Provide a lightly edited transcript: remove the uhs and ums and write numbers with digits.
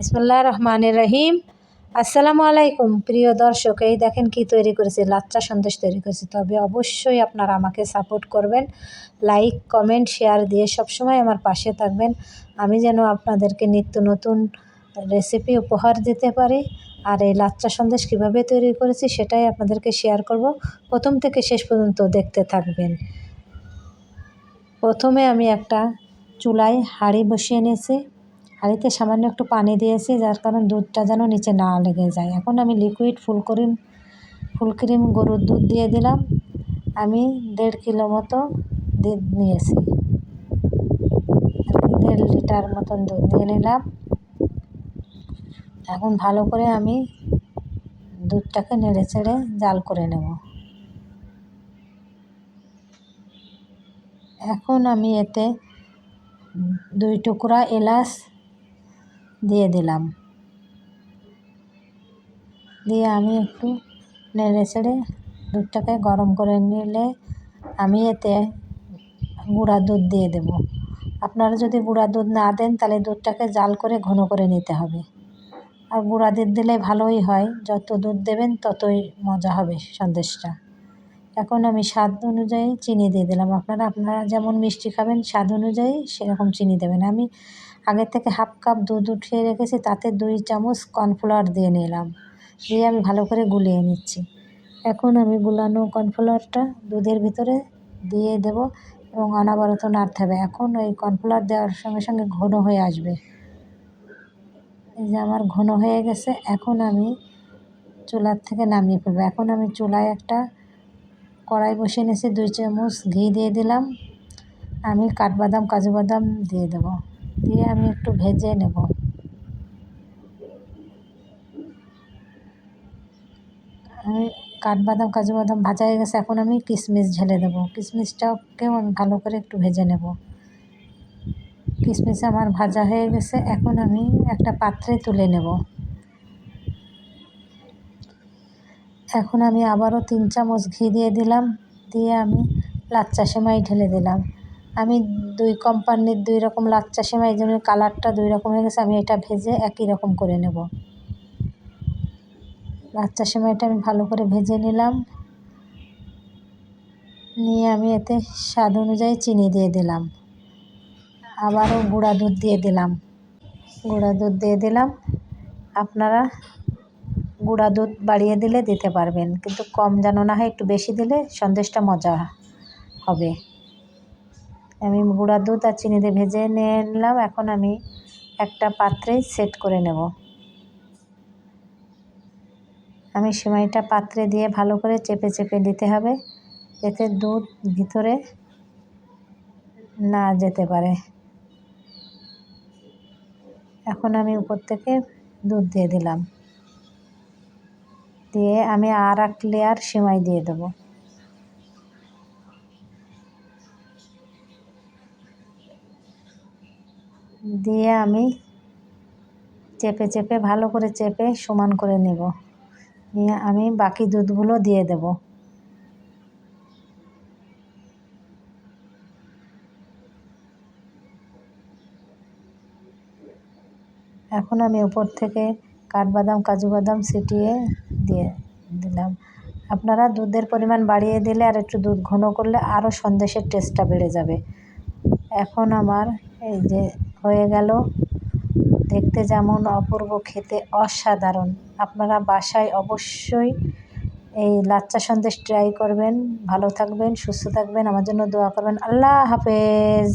বিসমিল্লাহির রহমানির রহিম। আসসালামু আলাইকুম প্রিয় দর্শক, এই দেখেন কি তৈরি করেছি, লাচ্চা সন্দেশ তৈরি করেছি। তবে অবশ্যই আপনারা আমাকে সাপোর্ট করবেন, লাইক কমেন্ট শেয়ার দিয়ে সবসময় আমার পাশে থাকবেন, আমি যেন আপনাদেরকে নিত্য নতুন রেসিপি উপহার দিতে পারি। আর এই লাচ্চা সন্দেশ কীভাবে তৈরি করেছি সেটাই আপনাদেরকে শেয়ার করব। প্রথম থেকে শেষ পর্যন্ত দেখতে থাকবেন। প্রথমে আমি একটা চুলায় হাঁড়ি বসিয়ে নিয়েছি। হাঁড়িতে সামান্য একটু পানি দিয়েছি, যার কারণে দুধটা যেন নিচে না লেগে যায়। এখন আমি লিকুইড ফুল ক্রিম গরুর দুধ দিয়ে দিলাম। আমি 1.5 কিলো মতো দুধ নিয়েছি, 1.5 লিটার মতন দুধ নিয়ে নিলাম। এখন ভালো করে আমি দুধটাকে নেড়ে চেড়ে জাল করে নেব। এখন আমি এতে 2 টুকরা এলাচ দিয়ে দিলাম, দিয়ে আমি একটু নেড়ে চেড়ে দুধটাকে গরম করে নিলে আমি এতে গুঁড়া দুধ দিয়ে দেব। আপনারা যদি গুঁড়া দুধ না দেন তাহলে দুধটাকে জাল করে ঘন করে নিতে হবে। আর গুঁড়া দুধ দিলে ভালোই হয়, যত দুধ দেবেন ততই মজা হবে সন্দেশটা। এখন আমি স্বাদ অনুযায়ী চিনি দিয়ে দিলাম। আপনারা যেমন মিষ্টি খাবেন স্বাদ অনুযায়ী সেরকম চিনি দেবেন। আমি আগে থেকে 1/2 কাপ দুধ উঠিয়ে রেখেছি, তাতে 2 চামচ কর্নফ্লাওয়ার দিয়ে নিলাম, দিয়ে আমি ভালো করে গুলিয়ে নিচ্ছি। এখন আমি গুলানো কর্নফ্লাওয়ারটা দুধের ভিতরে দিয়ে দেব এবং অনবরত নাড়তে হবে। এখন ওই কর্নফ্লাওয়ার দেওয়ার সঙ্গে সঙ্গে ঘন হয়ে আসবে। এই যে আমার ঘন হয়ে গেছে, এখন আমি চুলার থেকে নামিয়ে ফেলবো। এখন আমি চুলায় একটা কড়াই বসিয়ে নিয়েছি, 2 চামচ ঘি দিয়ে দিলাম। আমি কাঠবাদাম কাজু বাদাম দিয়ে দেব, দিয়ে আমি একটু ভেজে নেব। আমি কাঠবাদাম কাজু বাদাম ভাজা হয়ে গেছে, এখন আমি কিশমিশ ঢেলে দেবো। কিশমিশটাকেও আমি ভালো করে একটু ভেজে নেব। কিশমিশ আমার ভাজা হয়ে গেছে, এখন আমি একটা পাত্রে তুলে নেব। এখন আমি আবারও 3 চামচ ঘি দিয়ে দিলাম, দিয়ে আমি লাচ্চা সেমাই ঢেলে দিলাম। আমি 2 কোম্পানির 2 রকম লাচ্চা সেমাই, এই জন্য কালারটা 2 রকম হয়ে গেছে। আমি এটা ভেজে একই রকম করে নেব। লাচ্চা সেমাইটা আমি ভালো করে ভেজে নিলাম, নিয়ে আমি এতে স্বাদ অনুযায়ী চিনি দিয়ে দিলাম। আবারও গুঁড়া দুধ দিয়ে দিলাম। আপনারা গুঁড়া দুধ বাড়িয়ে দিলে দিতে পারবেন, কিন্তু কম যেন না হয়, একটু বেশি দিলে সন্দেশটা মজা হবে। আমি গুঁড়া দুধ আর চিনি দিয়ে ভেজে নিয়ে নিলাম। এখন আমি একটা পাত্রে সেট করে নেব। আমি সেমাইটা পাত্রে দিয়ে ভালো করে চেপে চেপে দিতে হবে, এতে দুধ ভিতরে না যেতে পারে। এখন আমি উপর থেকে দুধ দিয়ে দিলাম, দিয়ে আমি আর 1 লেয়ার সেমাই দিয়ে দেবো। দিয়ে আমি চেপে চেপে ভালো করে চেপে সমান করে নেব, নিয়ে আমি বাকি দুধগুলো দিয়ে দেব। এখন আমি উপর থেকে কাঠবাদাম কাজু বাদাম ছিটিয়ে দিয়ে দিলাম। আপনারা দুধের পরিমাণ বাড়িয়ে দিলে আর একটু দুধ ঘন করলে আরও সন্দেশের টেস্টটা বেড়ে যাবে। এখন আমার এই যে হয়ে গেল, দেখতে যেমন অপূর্ব, খেতে অসাধারণ। আপনারা বাসায় অবশ্যই এই লাচ্চা সন্দেশ ট্রাই করবেন। ভালো থাকবেন, সুস্থ থাকবেন, আমার জন্য দোয়া করবেন। আল্লাহ হাফেজ।